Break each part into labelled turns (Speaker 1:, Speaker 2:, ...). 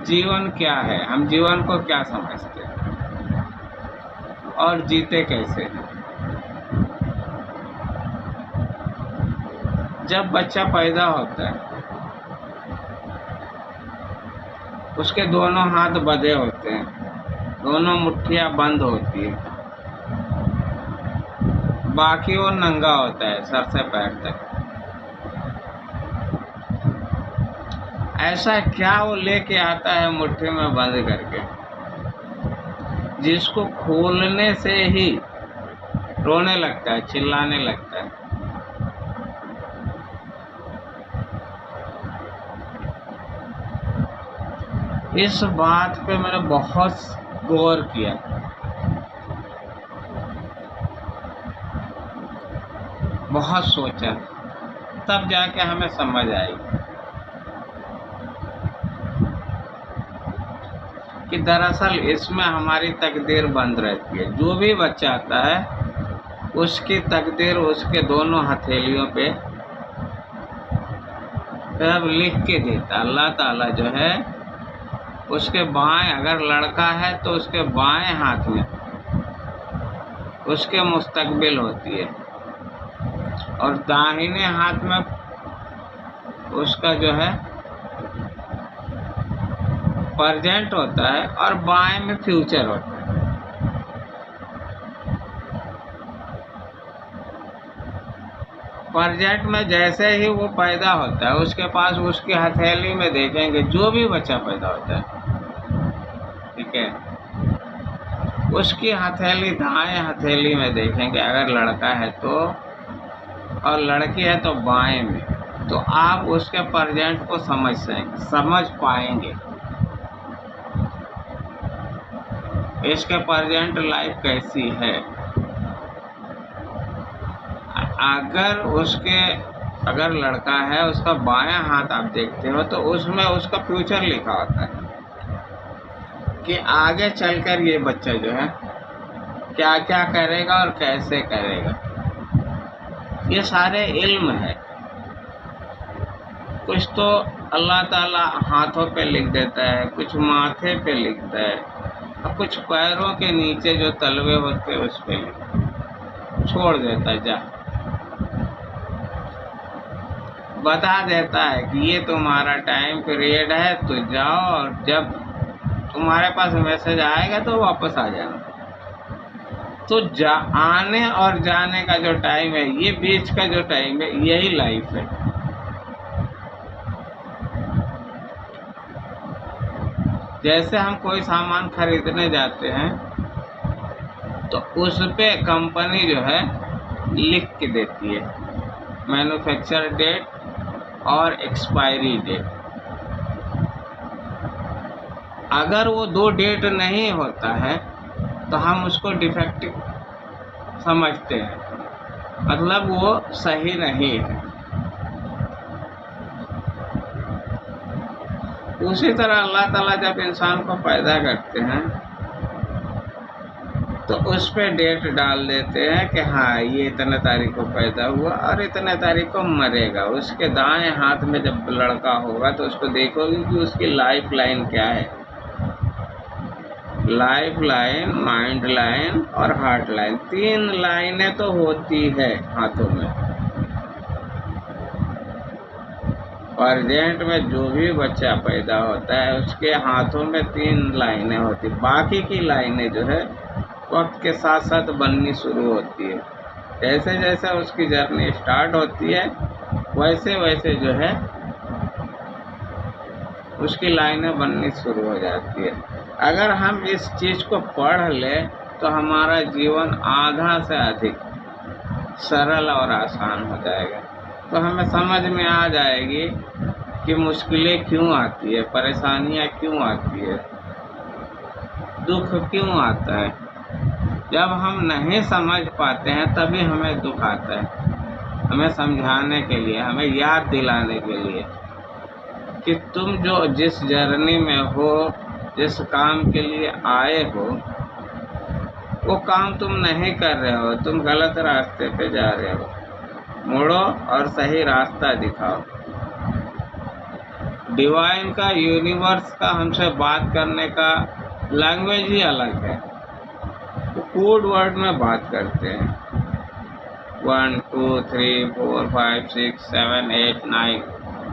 Speaker 1: जीवन क्या है, हम जीवन को क्या समझते हैं और जीते कैसे हैं। जब बच्चा पैदा होता है उसके दोनों हाथ बंधे होते हैं, दोनों मुट्ठियां बंद होती है, बाकी वो नंगा होता है सर से पैर तक। ऐसा क्या वो लेके आता है मुट्ठी में बंद करके, जिसको खोलने से ही रोने लगता है, चिल्लाने लगता है। इस बात पे मैंने बहुत गौर किया, बहुत सोचा, तब जाके हमें समझ आई कि दरअसल इसमें हमारी तकदीर बंद रहती है। जो भी बच्चा आता है उसकी तकदीर उसके दोनों हथेलियों पे सब लिख के देता। अल्लाह ताला जो है उसके बाएं, अगर लड़का है तो उसके बाएं हाथ में उसके मुस्तकबिल होती है और दाहिने हाथ में उसका जो है प्रेजेंट होता है और बाएं में फ्यूचर होता है। प्रेजेंट में जैसे ही वो पैदा होता है उसके पास उसकी हथेली में देखेंगे, जो भी बच्चा पैदा होता है, ठीक है, उसकी हथेली दाएं हथेली में देखेंगे अगर लड़का है तो, और लड़की है तो बाएं में, तो आप उसके प्रेजेंट को समझ पाएंगे। इसके प्रेजेंट लाइफ कैसी है। अगर लड़का है उसका बायां हाथ आप देखते हो तो उसमें उसका फ्यूचर लिखा होता है कि आगे चलकर ये बच्चा जो है क्या क्या करेगा और कैसे करेगा। ये सारे इल्म है। कुछ तो अल्लाह ताला हाथों पे लिख देता है, कुछ माथे पे लिखता है, और कुछ पैरों के नीचे जो तलवे होते हैं उस पे छोड़ देता है, जा बता देता है कि ये तुम्हारा टाइम पीरियड है, तो जाओ और जब तुम्हारे पास मैसेज आएगा तो वापस आ जाना। तो आने और जाने का जो टाइम है, ये बीच का जो टाइम है, यही लाइफ है। जैसे हम कोई सामान खरीदने जाते हैं तो उस पे कंपनी जो है लिख के देती है मैन्युफैक्चर डेट और एक्सपायरी डेट। अगर वो दो डेट नहीं होता है तो हम उसको डिफेक्टिव समझते हैं, मतलब वो सही नहीं है। उसी तरह अल्लाह ताला जब इंसान को पैदा करते हैं तो उस पे डेट डाल देते हैं कि हाँ ये इतने तारीख को पैदा हुआ और इतने तारीख को मरेगा। उसके दाएं हाथ में जब लड़का होगा तो उसको देखोगे कि उसकी लाइफ लाइन क्या है। लाइफ लाइन, माइंड लाइन और हार्ट लाइन, 3 लाइनें तो होती है हाथों में। प्रेजेंट में जो भी बच्चा पैदा होता है उसके हाथों में 3 लाइनें होती, बाकी की लाइनें जो है वक्त के साथ साथ बननी शुरू होती है। जैसे जैसे उसकी जर्नी स्टार्ट होती है वैसे वैसे जो है उसकी लाइनें बननी शुरू हो जाती है। अगर हम इस चीज़ को पढ़ लें तो हमारा जीवन आधा से अधिक सरल और आसान हो जाएगा। तो हमें समझ में आ जाएगी कि मुश्किलें क्यों आती है, परेशानियां क्यों आती है, दुख क्यों आता है। जब हम नहीं समझ पाते हैं तभी हमें दुख आता है। हमें समझाने के लिए, हमें याद दिलाने के लिए कि तुम जो जिस जर्नी में हो, जिस काम के लिए आए हो, वो काम तुम नहीं कर रहे हो, तुम गलत रास्ते पे जा रहे हो। मुड़ो और सही रास्ता दिखाओ। डिवाइन का, यूनिवर्स का हमसे बात करने का लैंग्वेज ही अलग है। वो कोड वर्ड में बात करते हैं। 1 2 3 4 5 6 7 8 9,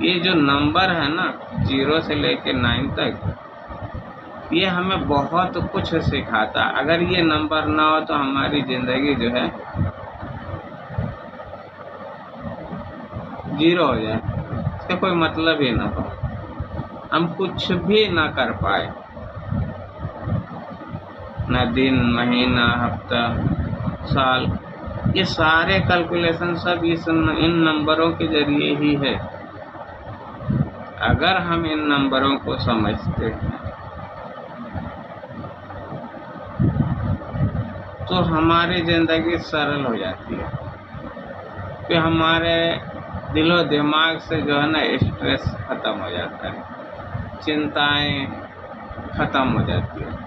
Speaker 1: ये जो नंबर है ना 0 से लेके 9 तक, ये हमें बहुत कुछ सिखाता। अगर ये नंबर ना हो तो हमारी ज़िंदगी जो है 0 हो जाए, इसका कोई मतलब ही ना हो, हम कुछ भी ना कर पाए, ना दिन, महीना, हफ्ता, साल, ये सारे कैलकुलेशन सब इन नंबरों के जरिए ही है। अगर हम इन नंबरों को समझते हैं तो हमारी ज़िंदगी सरल हो जाती है, कि हमारे दिलो दिमाग से जो है ना स्ट्रेस ख़त्म हो जाता है, चिंताएं ख़त्म हो जाती है।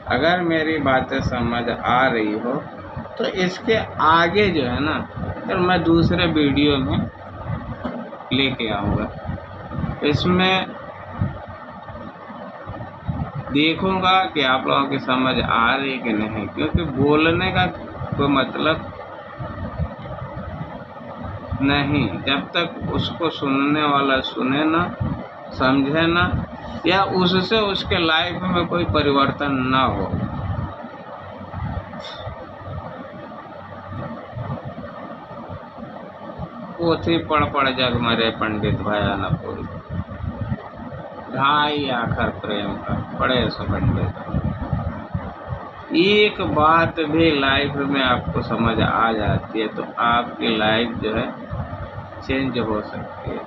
Speaker 1: अगर मेरी बातें समझ आ रही हो तो इसके आगे जो है ना, फिर मैं दूसरे वीडियो में लेके आऊँगा, इसमें देखूँगा कि आप लोगों की समझ आ रही कि नहीं, क्योंकि बोलने का कोई मतलब नहीं जब तक उसको सुनने वाला सुने ना, समझे ना, या उससे उसके लाइफ में कोई परिवर्तन ना हो। पोथी पढ़ जग मरे पंडित भया न कोई, ढाई आखर प्रेम का पढ़े सो पंडित। एक बात भी लाइफ में आपको समझ आ जाती है तो आपकी लाइफ जो है चेंज हो सकती है।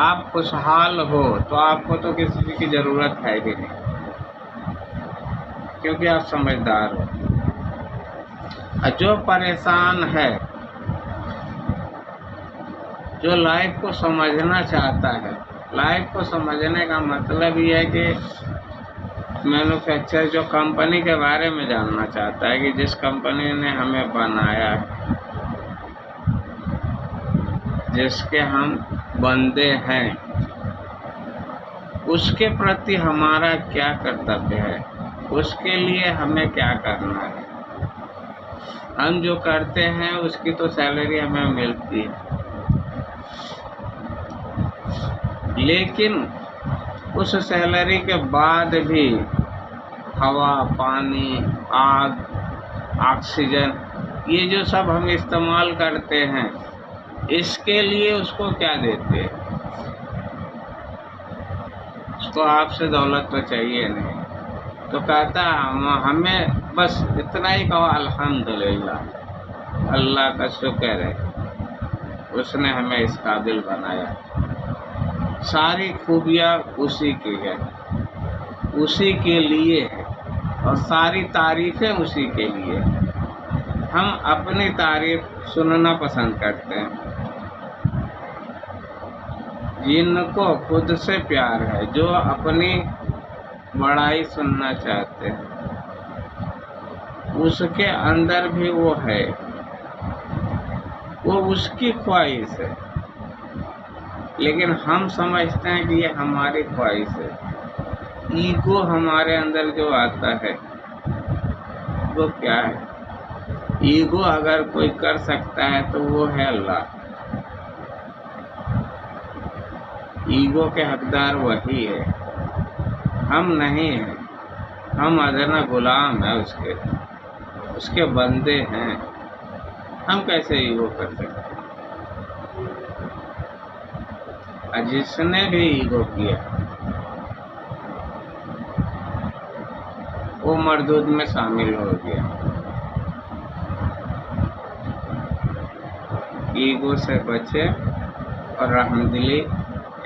Speaker 1: आप खुशहाल हो तो आपको तो किसी की ज़रूरत है ही नहीं, क्योंकि आप समझदार हो। जो परेशान है, जो लाइफ को समझना चाहता है, लाइफ को समझने का मतलब ये है कि मैन्युफैक्चर जो कंपनी के बारे में जानना चाहता है, कि जिस कंपनी ने हमें बनाया है, जिसके हम बंदे हैं, उसके प्रति हमारा क्या कर्तव्य है, उसके लिए हमें क्या करना है। हम जो करते हैं उसकी तो सैलरी हमें मिलती है, लेकिन उस सैलरी के बाद भी हवा, पानी, आग, ऑक्सीजन, ये जो सब हम इस्तेमाल करते हैं, इसके लिए उसको क्या देते हैं? उसको आपसे दौलत तो चाहिए नहीं, तो कहता हमें बस इतना ही कहो, अल्हम्दुलिल्लाह, अल्लाह का शुक्र है, उसने हमें इस काबिल बनाया। सारी खूबियाँ उसी की है, उसी के लिए है, और सारी तारीफ़ें उसी के लिए। हम अपनी तारीफ सुनना पसंद करते हैं। जिनको खुद से प्यार है, जो अपनी बड़ाई सुनना चाहते हैं, उसके अंदर भी वो है, वो उसकी ख्वाहिश है, लेकिन हम समझते हैं कि ये हमारी ख्वाहिश है। ईगो हमारे अंदर जो आता है वो क्या है? ईगो अगर कोई कर सकता है तो वो है अल्लाह। ईगो के हकदार वही है, हम नहीं हैं। हम अदना गुलाम है उसके बंदे हैं। हम कैसे ईगो कर सकते हैं? जिसने भी ईगो किया वो मरदूद में शामिल हो गया। ईगो से बचे और रहमदिली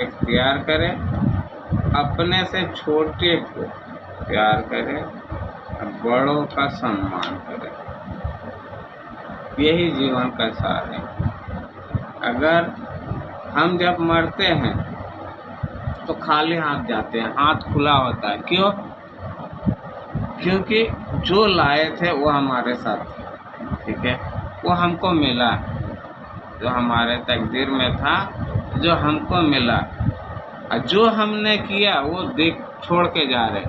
Speaker 1: इख्तियार करें, अपने से छोटे को प्यार करें और बड़ों का सम्मान करें। यही जीवन का सार है। अगर हम जब मरते हैं तो खाली हाथ जाते हैं, हाथ खुला होता है। क्यों? क्योंकि जो लाए थे वो हमारे साथ थे, ठीक है, वो हमको मिला, जो हमारे तकदीर में था, जो हमको मिला। और जो हमने किया वो देख छोड़ के जा रहे।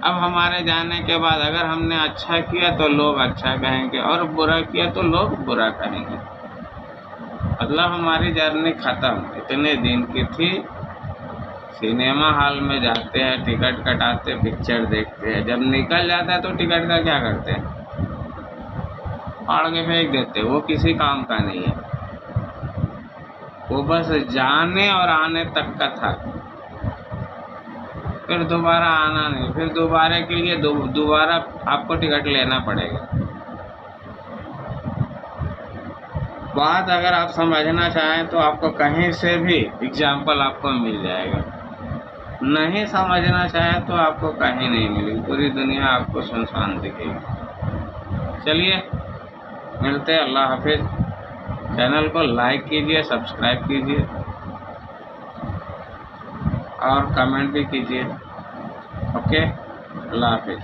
Speaker 1: अब हमारे जाने के बाद अगर हमने अच्छा किया तो लोग अच्छा कहेंगे, और बुरा किया तो लोग बुरा कहेंगे। मतलब हमारी जर्नी ख़त्म। इतने दिन की थी, सिनेमा हॉल में जाते हैं, टिकट कटाते, पिक्चर देखते हैं, जब निकल जाता है तो टिकट का क्या करते हैं? फाड़ के फेंक देते। वो किसी काम का नहीं है, वो बस जाने और आने तक का था, फिर दोबारा आना नहीं। फिर दोबारा के लिए दोबारा आपको टिकट लेना पड़ेगा। बात अगर आप समझना चाहें तो आपको कहीं से भी एग्जाम्पल आपको मिल जाएगा। नहीं समझना चाहें तो आपको कहीं नहीं मिलेगी, पूरी दुनिया आपको सुनसान दिखेगी। चलिए मिलते हैं, अल्लाह हाफिज। चैनल को लाइक कीजिए, सब्सक्राइब कीजिए और कमेंट भी कीजिए। ओके, अल्लाह हाफिज।